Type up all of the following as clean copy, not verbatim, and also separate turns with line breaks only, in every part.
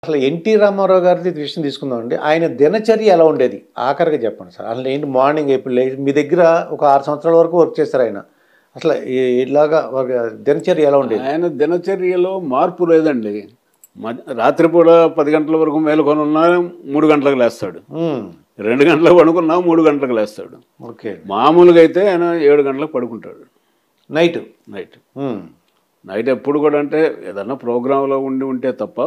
అసలు ఎన్టీ రామారావు గారిది విషయం తీసుకుందామండి. ఆయన దినచర్య ఎలా ఉండేది? ఆఖరిగా చెప్పండి సార్. అసలు ఏంటి మార్నింగ్ ఎప్పుడు మీ దగ్గర ఒక 6 సంవత్సరాల వరకు వర్క్ చేశారు ఆయన. అసలు ఇలాగా దినచర్య ఎలా ఉండేది?
ఆయన దినచర్యలో మార్పు లేదండి. రాత్రిపూట 10 గంటల వరకు మేలుకొని ఉన్నా 3 గంటలకు లేస్తాడు. 2 గంటలకు పడుకున్నా 3 గంటలకు లేస్తాడు.
ఓకే.
మామూలుగా అయితే ఆయన 7 గంటలకు పడుకుంటాడు.
నైట్
నైట్ ఎప్పుడు కూడా అంటే ఏదన్నా ప్రోగ్రాంలో ఉంటే తప్ప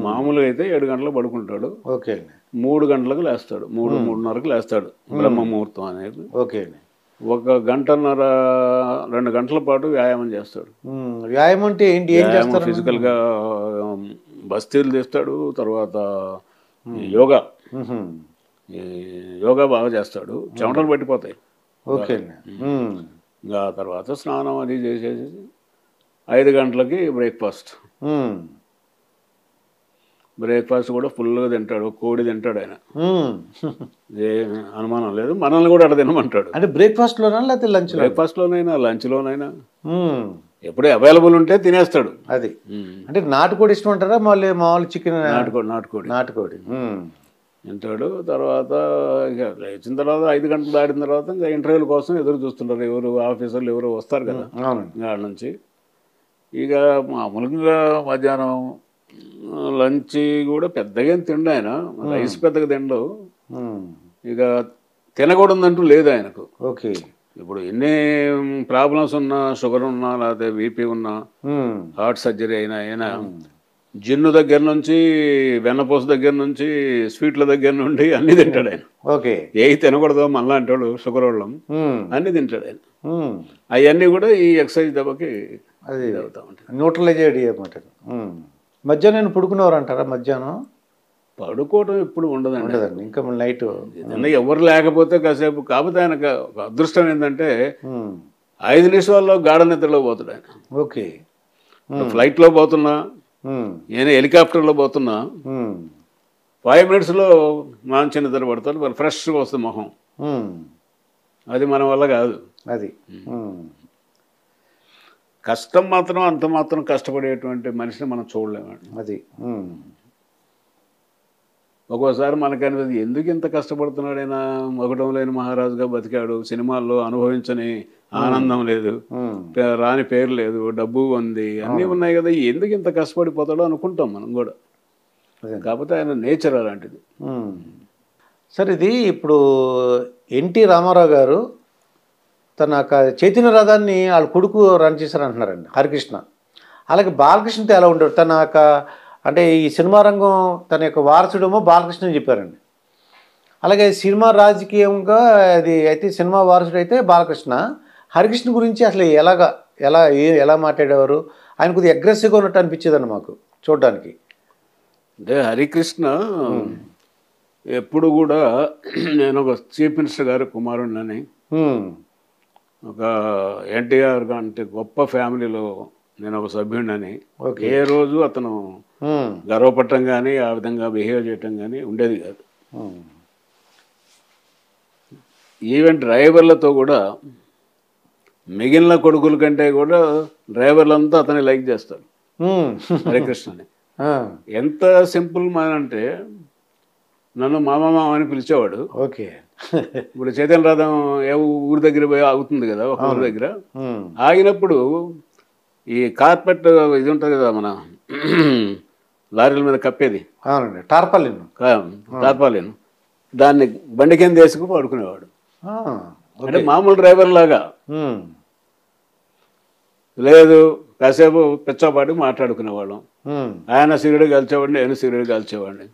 మామూలుగా అయితే 7 గంటలకు పడుకుంటాడు.
ఓకే.
3 గంటలకు లేస్తాడు. 3:30కు లేస్తాడు. బ్రహ్మ ముహూర్తం అనేది.
ఓకే.
1 గంటన్నర 2 గంటల పాటు వ్యాయామం చేస్తాడు.
వ్యాయామం అంటే ఏంటి? ఏం చేస్తారు?
ఫిజికల్గా బస్తీలు తీస్తాడు. తర్వాత యోగా యోగా బాగా చేస్తాడు. చెమటలు పట్టిపోతాయి.
ఓకే.
ఇంకా తర్వాత స్నానం అది చేసేసి 5 గంటలకి బ్రేక్ఫాస్ట్ కూడా ఫుల్గా తింటాడు. కోడి తింటాడు ఆయన. ఏ అనుమానం లేదు. మనల్ని కూడా అక్కడ తినమంటాడు.
అంటే బ్రేక్ఫాస్ట్లోనా లేకపోతే లంచ్?
బ్రేక్ఫాస్ట్లోనైనా లంచ్లోనైనా ఎప్పుడు అవైలబుల్ ఉంటే తినేస్తాడు.
అది అంటే నాటుకోడి ఇష్టం అంటారా? మళ్ళీ మామూలు చికెన్? నాటుకోడి
తింటాడు. తర్వాత ఇక లేచిన తర్వాత 5 గంటలు దాటిన తర్వాత ఇంకా ఇంటర్వ్యూల కోసం ఎదురు చూస్తుంటారు. ఎవరు ఆఫీసర్లు ఎవరు వస్తారు కదా ఆడ నుంచి. ఇక మామూలుగా మధ్యాహ్నం లంచ్ కూడా పెద్దగా తిండు ఆయన. రైస్ పెద్దగా తిండు. ఇక తినకూడదంటూ లేదు ఆయనకు.
ఓకే.
ఇప్పుడు ఎన్ని ప్రాబ్లమ్స్ ఉన్నా, షుగర్ ఉన్నా, లేకపోతే బీపీ ఉన్నా, హార్ట్ సర్జరీ అయినా జిన్ను దగ్గర నుంచి, వెన్నపూస దగ్గర నుంచి, స్వీట్ల దగ్గర నుండి అన్ని తింటాడు ఆయన.
ఓకే.
ఏ తినకూడదో మళ్ళా అంటాడు షుగర్ వాళ్ళం, అన్ని తింటాడు ఆయన. అవన్నీ కూడా ఈ ఎక్సర్సైజ్ దెబ్బకి
అది అవుతా ఉంటాయి, న్యూట్రలైజ్ అన్నమాట. మధ్యాహ్నం పడుకునేవారు అంటారా? మధ్యాహ్నం
పడుకోవటం ఎప్పుడు ఉండదండి.
ఇంకా నైట్
ఎవరు లేకపోతే కాసేపు. కాకపోతే ఆయనకు ఒక అదృష్టం ఏంటంటే 5 నిమిషాల్లో గాఢ నిద్రలో పోతాడు ఆయన.
ఓకే.
ఫ్లైట్లో పోతున్నా, నేను హెలికాప్టర్లో పోతున్నా, 5 మినిట్స్లో మంచి నిద్ర పడతాడు. మరి ఫ్రెష్గా వస్తుంది మొహం. అది మన వల్ల కాదు.
అది
కష్టం మాత్రం అంత మాత్రం కష్టపడేటువంటి మనిషిని మనం చూడలేమండి.
అది
ఒక్కోసారి మనకనేది ఎందుకు ఇంత కష్టపడుతున్నాడైనా, మొగటం లేని మహారాజుగా బతికాడు, సినిమాల్లో అనుభవించని ఆనందం లేదు, రాని పేరు లేదు, డబ్బు ఉంది, అన్నీ ఉన్నాయి కదా, ఎందుకు ఇంత కష్టపడిపోతాడో అనుకుంటాం మనం కూడా. కాకపోతే ఆయన నేచర్ అలాంటిది.
సార్ ఇది ఇప్పుడు ఎన్టీ రామారావు గారు తన చైతన్య రథాన్ని వాళ్ళ కొడుకు రన్ చేశారంటున్నారండి, హరికృష్ణ. అలాగే బాలకృష్ణతో ఎలా ఉండేవాడు? తన అంటే ఈ సినిమా రంగం తన యొక్క వారసుడేమో బాలకృష్ణ అని చెప్పారండి. అలాగే సినిమా రాజకీయంగా అది అయితే సినిమా వారసుడు అయితే బాలకృష్ణ. హరికృష్ణ గురించి అసలు ఎలా మాట్లాడేవారు? ఆయన కొద్దిగా అగ్రెసివ్గా ఉన్నట్టు అనిపించేదండి మాకు చూడడానికి.
అంటే హరికృష్ణ ఎప్పుడు కూడా నేను ఒక చీఫ్ మినిస్టర్ గారి కుమారుడినని, ఒక ఎన్టీఆర్ అంటే గొప్ప ఫ్యామిలీలో నేను ఒక సభ్యుడినని ఏ రోజు అతను గర్వపడటం కానీ ఆ విధంగా బిహేవ్ చేయటం కానీ ఉండేది కాదు. ఈవెన్ డ్రైవర్లతో కూడా మిగిలిన కొడుకుల కంటే కూడా డ్రైవర్లంతా అతన్ని లైక్ చేస్తారు హరికృష్ణని. ఎంత సింపుల్ మ్యాన్ అంటే నన్ను మామ అని పిలిచేవాడు.
ఓకే.
ఇప్పుడు చైతన్య రథం ఊరి దగ్గర పోయి ఆగుతుంది కదా, ఒక ఊరి దగ్గర ఆగినప్పుడు ఈ కార్పెట్ ఇది ఉంటుంది కదా మన లారీల మీద కప్పేది, టార్పాలిన్, దాన్ని బండి కింద వేసుకుని పడుకునేవాడు. అంటే మామూలు డ్రైవర్ లాగా లేదు, కాసేపు పిచ్చపాటి మాట్లాడుకునేవాళ్ళం. ఆయన సిగరెట్ కాల్చేవాడిని, నేను సిగరెట్ కాల్చేవాడిని.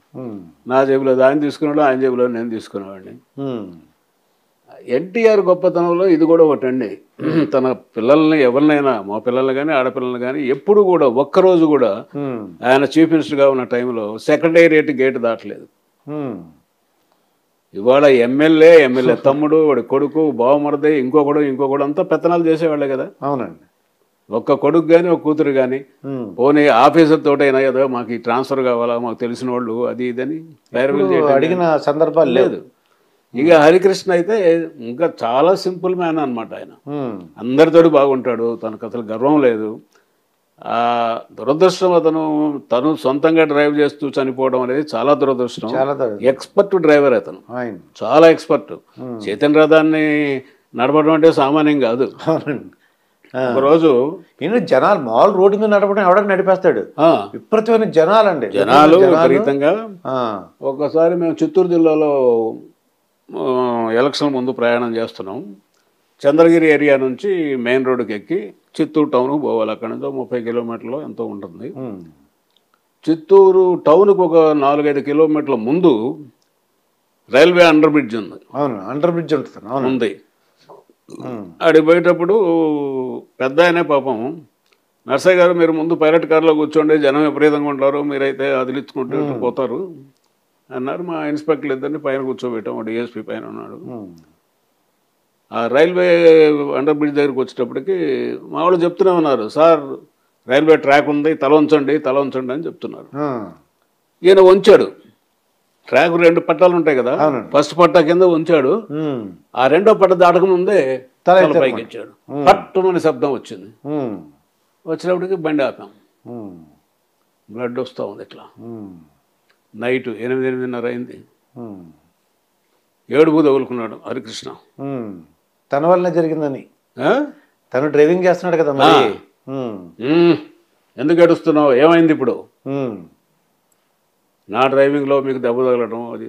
నా జేబులో ఆయన తీసుకునేవాడు, ఆయన జేబులో నేను తీసుకునేవాడిని. ఎన్టీఆర్ గొప్పతనంలో ఇది కూడా ఒకటండి. తన పిల్లల్ని ఎవరినైనా, మా పిల్లల్ని కానీ ఆడపిల్లల్ని కానీ ఎప్పుడు కూడా ఒక్కరోజు కూడా ఆయన చీఫ్ మినిస్టర్గా ఉన్న టైంలో సెక్రటేరియట్ గేట్ దాటలేదు. ఇవాళ ఎమ్మెల్యే తమ్ముడు, వాడి కొడుకు, బావమరది, ఇంకొకడు అంతా పెత్తనాలు చేసేవాళ్ళే కదా.
అవునండి.
ఒక్క కొడుకు కానీ ఒక కూతురు కానీ పోనీ ఆఫీసర్ తోటైనా ఏదో మాకు ఈ ట్రాన్స్ఫర్ కావాలా, మాకు తెలిసిన వాళ్ళు అది ఇదని
అడిగిన సందర్భాలు లేదు.
ఇక హరికృష్ణ అయితే ఇంకా చాలా సింపుల్ మ్యాన్ అనమాట. ఆయన అందరితోటి బాగుంటాడు, తనకు అసలు గర్వం లేదు. ఆ దురదృష్టం తను సొంతంగా డ్రైవ్ చేస్తూ చనిపోవడం అనేది చాలా దురదృష్టం.
చాలా
ఎక్స్పర్ట్ డ్రైవర్ అతను,
ఆయన
చాలా ఎక్స్పర్ట్. చైతన్య రథాన్ని నడపడం అంటే సామాన్యం కాదు. ఒకరోజు
జనాలు మామూలు రోడ్డు మీద నడపడం ఎవడని నడిపేస్తాడు, విపరీతమైన జనాలండి,
జనాలు విపరీతంగా. ఒకసారి మేము చిత్తూరు జిల్లాలో ఎలక్షన్ ముందు ప్రయాణం చేస్తున్నాం. చంద్రగిరి ఏరియా నుంచి మెయిన్ రోడ్డుకి ఎక్కి చిత్తూరు టౌన్కు పోవాలి. అక్కడ నుంచి 30 కిలోమీటర్లు ఎంతో ఉంటుంది. చిత్తూరు టౌన్కు ఒక 4-5 కిలోమీటర్ల ముందు రైల్వే అండర్ బ్రిడ్జ్ ఉంది.
అవును, అండర్ బ్రిడ్జ్ ఉంటుంది,
ఉంది. అడిగి పోయేటప్పుడు పెద్ద ఆయనే పాపం, నర్సయ్య గారు మీరు ముందు పైలట్ కార్లో కూర్చోండి, జనం విపరీతంగా ఉంటారు, మీరైతే అదిలించుకుంటూ పోతారు అన్నారు. మా ఇన్స్పెక్టర్ ఇద్దరిని పైన కూర్చోబెట్టాం. డిఎస్పీ పైన ఉన్నాడు. ఆ రైల్వే అండర్ బ్రిడ్జ్ దగ్గరికి వచ్చేటప్పటికి మా వాళ్ళు చెప్తూనే ఉన్నారు, సార్ రైల్వే ట్రాక్ ఉంది, తల ఉంచండి అని చెప్తున్నారు. ఈయన వంచాడు. ట్రాక్ 2 పట్టాలు ఉంటాయి కదా, ఫస్ట్ పట్టా కింద ఉంచాడు. ఆ రెండో పట్ట దాటక ముందే తల పైకి ఇచ్చాడు. పట్టుమని శబ్దం వచ్చింది. వచ్చినప్పటికి బండి ఆపాం. బ్లడ్ వస్తూ ఉంది ఇట్లా. నైట్ 8-8:30 అయింది. ఏడుపు తగులుకున్నాడు హరికృష్ణ.
తన వల్లనే జరిగిందని. తను డ్రైవింగ్ చేస్తున్నాడు కదా మరి.
ఎందుకు ఏడుస్తున్నావు, ఏమైంది ఇప్పుడు? నా డ్రైవింగ్లో మీకు దెబ్బ తగలటం అది.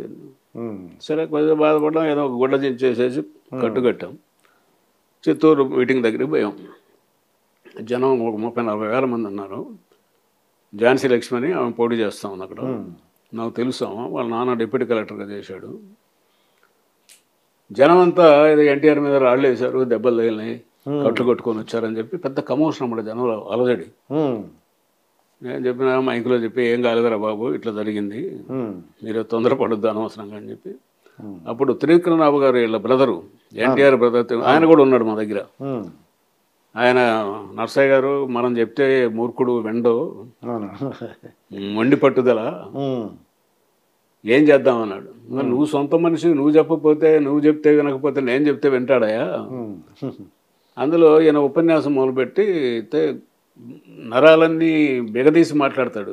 సరే కొంచెం బాధపడ్డాం. ఏదో ఒక గుడ్డ చేసేసి కట్టుకట్టాం. చిత్తూరు మీటింగ్ దగ్గరికి పోయాం. జనం ఒక 30-40 వేల మంది ఉన్నారు. ఝాన్సీ లక్ష్మణి ఆమె పోటీ చేస్తా ఉంది అక్కడ. నాకు తెలుసు, వాళ్ళ నాన్న డిప్యూటీ కలెక్టర్గా చేశాడు. జనం అంతా ఏదో ఎన్టీఆర్ మీద రాళ్ళు వేశారు, దెబ్బలు తగిలినాయి, కట్లు కొట్టుకొని వచ్చారని చెప్పి పెద్ద కమోషన్ అన్నమాట జనంలో అలజడి. నేను చెప్పిన మైకులో చెప్పి, ఏం కాలేదురా బాబు, ఇట్లా జరిగింది, మీరు తొందరపడొద్దు అనవసరంగా అని చెప్పి. అప్పుడు త్రివిక్రమరావు గారు వీళ్ళ బ్రదరు, ఎన్టీఆర్ బ్రదర్, ఆయన కూడా ఉన్నాడు మా దగ్గర. ఆయన, నర్సయ్య గారు మనం చెప్తే మూర్ఖుడు వెండో, మొండి పట్టుదల, ఏం చేద్దామన్నాడు. మరి నువ్వు సొంత మనిషి, నువ్వు చెప్పకపోతే, నువ్వు చెప్తే వినకపోతే నేను చెప్తే వింటాడయా. అందులో ఈయన ఉపన్యాసం మొదలుపెట్టి నరాలన్నీ బిగదీసి మాట్లాడతాడు.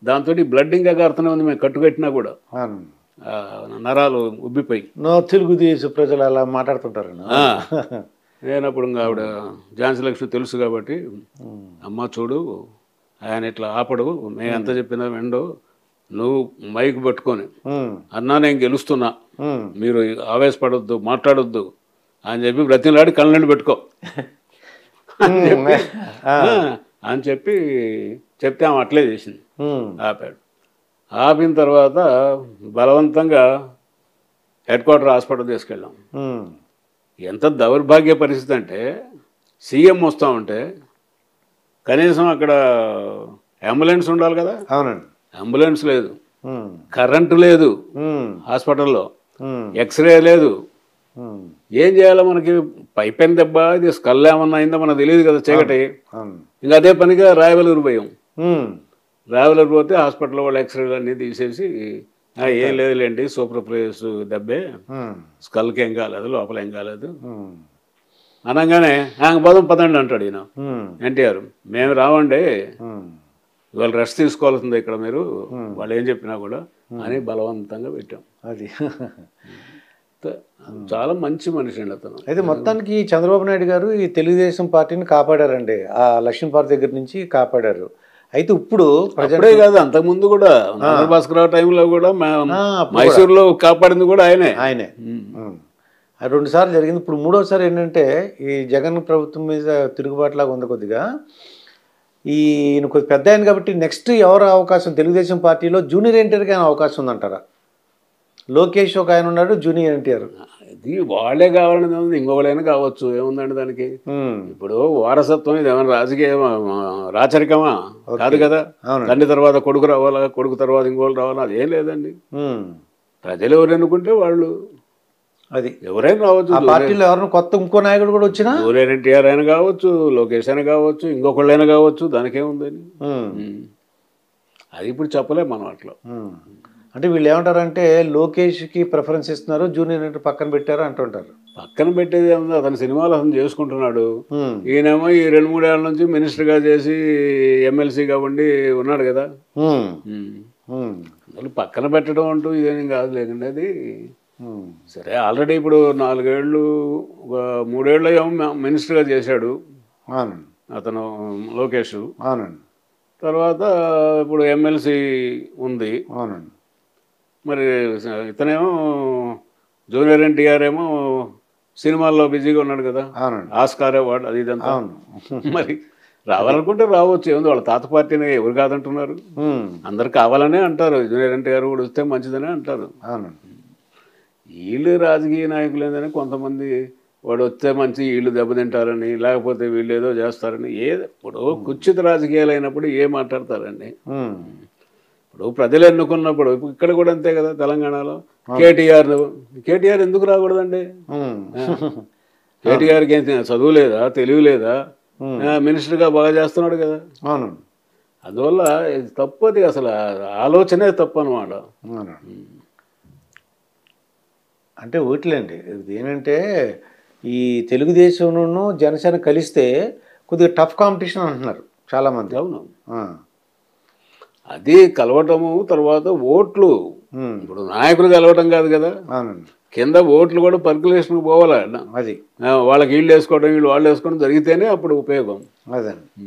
దాంతో బ్లడ్డింగ్ అగారుతూనే ఉంది. మేము కట్టుకట్టినా కూడా నరాలు ఉబ్బిపోయి.
తెలుగుదేశం ప్రజలు అలా మాట్లాడుతుంటారు.
నేను అప్పుడు ఆవిడ ఝాన్సీ లక్ష్మి తెలుసు కాబట్టి, అమ్మ చూడు ఆయన ఇట్లా ఆపడు, మేము ఎంత చెప్పినా వెండో, నువ్వు మైక్ పట్టుకొని అన్నా నేను గెలుస్తున్నా, మీరు ఆవేశపడొద్దు, మాట్లాడొద్దు అని చెప్పి బ్రతిలాడి కళ్ళని పెట్టుకో అని చెప్పి చెప్తే ఆమె అట్లే చేసింది. ఆపాడు. ఆపిన తర్వాత బలవంతంగా హెడ్-క్వార్టర్ హాస్పిటల్ తీసుకెళ్ళాం. ఎంత దౌర్భాగ్య పరిస్థితి అంటే, సీఎం వస్తూ ఉంటే కనీసం అక్కడ అంబులెన్స్ ఉండాలి కదా.
అవునండి,
అంబులెన్స్ లేదు, కరెంటు లేదు హాస్పిటల్లో, ఎక్స్రే లేదు. ఏం చేయాలో మనకి? పైపెన్ దెబ్బ, ఇది స్కల్ ఏమన్నా అయిందో మనకు తెలియదు కదా, చీకటి. ఇంకా అదే పనిగా రాయవలూరు పోయాం. రాయవలూరు పోతే హాస్పిటల్ వాళ్ళు ఎక్స్రేలు అన్నీ తీసేసి, ఏం లేదులేండి, సూపర్ ప్లేస్ దెబ్బే, స్కల్కి ఏం కాలేదు, లోపల ఏం కాలేదు అనగానే పదండి అంటాడు ఈయన ఎన్టీఆర్. మేము రావండి, ఇవాళ రెస్ట్ తీసుకోవాల్సిందే ఇక్కడ మీరు, వాళ్ళు ఏం చెప్పినా కూడా అని బలవంతంగా పెట్టాం.
అది
చాలా మంచి మనిషి అండి అతను.
అయితే మొత్తానికి చంద్రబాబు నాయుడు గారు ఈ తెలుగుదేశం పార్టీని కాపాడారండి, ఆ లక్ష్మీపార్టీ దగ్గర నుంచి కాపాడారు. అయితే ఇప్పుడు
అప్పుడే కాదు, అంతకుముందు కూడా భాస్కరరావు టైంలో కూడా మైసూరులో కాపాడింది కూడా ఆయనే.
2 సార్లు జరిగింది. ఇప్పుడు 3వసారి ఏంటంటే, ఈ జగన్ ప్రభుత్వం మీద తిరుగుబాటులాగా ఉంది కొద్దిగా. ఈయన కొద్ది పెద్ద ఆయన కాబట్టి నెక్స్ట్ ఎవరు అవకాశం తెలుగుదేశం పార్టీలో జూనియర్ ఎన్టీఆర్కి అయినా అవకాశం ఉందంటారా? లోకేష్ ఒక ఆయన ఉన్నాడు, జూనియర్ ఎన్టీఆర్.
ఇది వాళ్ళే కావాలని ఇంకొకళ్ళైనా కావచ్చు, ఏముందండి దానికి. ఇప్పుడు వారసత్వం ఇది ఏమైనా రాజకీయ రాచరికమా? కాదు కదా. తండ్రి తర్వాత కొడుకు రావాలా, కొడుకు తర్వాత ఇంకోళ్ళు రావాలా, అది ఏం లేదండి. ప్రజలు ఎవరు ఎన్నుకుంటే వాళ్ళు,
అది
ఎవరైనా రావచ్చు.
ఆ పార్టీలో ఎవరైనా కొత్త ఇంకో నాయకుడు కూడా వచ్చినా,
జూనియర్ ఎన్టీఆర్ అయినా కావచ్చు, లోకేష్ అయినా కావచ్చు, ఇంకొకళ్ళైనా కావచ్చు, దానికేముందని. అది ఇప్పుడు చెప్పలేము మనం అట్లా.
అంటే వీళ్ళు ఏమంటారంటే లోకేష్కి ప్రిఫరెన్స్ ఇస్తున్నారు, జూనియర్ ఎన్టీఆర్ పక్కన పెట్టారు అంటుంటారు.
పక్కన పెట్టేది ఏముంది, అతని సినిమాలు అతను చేసుకుంటున్నాడు.
ఉమ్,
ఈయనేమో ఈ 2-3 ఏళ్ల నుంచి మినిస్టర్గా చేసి ఎమ్మెల్సీగా ఉండి ఉన్నాడు కదా.
ఉమ్, ఉమ్,
అందులో పక్కన పెట్టడం అంటూ ఇదేం కాదు లేకండి అది.
ఉమ్,
సరే ఆల్రెడీ ఇప్పుడు 4 ఏళ్ళు, ఒక 3 ఏళ్ళు ఏమో మినిస్టర్గా చేశాడు
అవునండి,
అతను లోకేష్.
అవునండి,
తర్వాత ఇప్పుడు ఎమ్మెల్సీ ఉంది.
అవునండి,
మరి ఇతనేమో జూనియర్ ఎన్టీఆర్ ఏమో సినిమాల్లో బిజీగా ఉన్నాడు కదా,
అవునండి,
ఆస్కార్ అవార్డు అది ఇదంతా.
అవును,
మరి రావాలనుకుంటే రావచ్చు, ఏముంది, వాళ్ళ తాత పార్టీని ఎవరు కాదంటున్నారు.
ఉమ్,
అందరు కావాలనే అంటారు, జూనియర్ ఎన్టీఆర్ కూడా వస్తే మంచిదనే అంటారు.
అవునండి,
వీళ్ళు రాజకీయ నాయకులు ఏంటని కొంతమంది వాడు వస్తే మంచి వీళ్ళు దెబ్బతింటారని, లేకపోతే వీళ్ళు ఏదో చేస్తారని. ఇప్పుడు కుచిత రాజకీయాలు అయినప్పుడు ఏం మాట్లాడతారండి.
ఉమ్,
ఇప్పుడు ప్రజలు ఎన్నుకున్నప్పుడు ఇక్కడ కూడా అంతే కదా, తెలంగాణలో కేటీఆర్ ఎందుకు రాకూడదండి?
ఉమ్,
కేటీఆర్కి ఏం చదువు లేదా, తెలివి లేదా? మినిస్టర్గా బాగా చేస్తున్నాడు కదా.
అవునండి,
అందువల్ల ఇది తప్పది, అసలు ఆలోచనే తప్పు అనమాట.
అవునండి. అంటే ఓట్లేండి, ఇది ఏంటంటే ఈ తెలుగుదేశంను జనసేన కలిస్తే కొద్దిగా టఫ్ కాంపిటీషన్ అంటున్నారు చాలామంది.
అవును,
ఆ,
అది కలవటము, తర్వాత ఓట్లు.
ఉమ్,
ఇప్పుడు నాయకులు కలవటం కాదు కదా,
అవునండి,
కింద ఓట్లు కూడా పర్కులేషన్కి పోవాలి.
అది
వాళ్ళకి వీళ్ళు వేసుకోవడం, వీళ్ళు వాళ్ళు వేసుకోవడం జరిగితేనే అప్పుడు ఉపయోగం.
అదండి.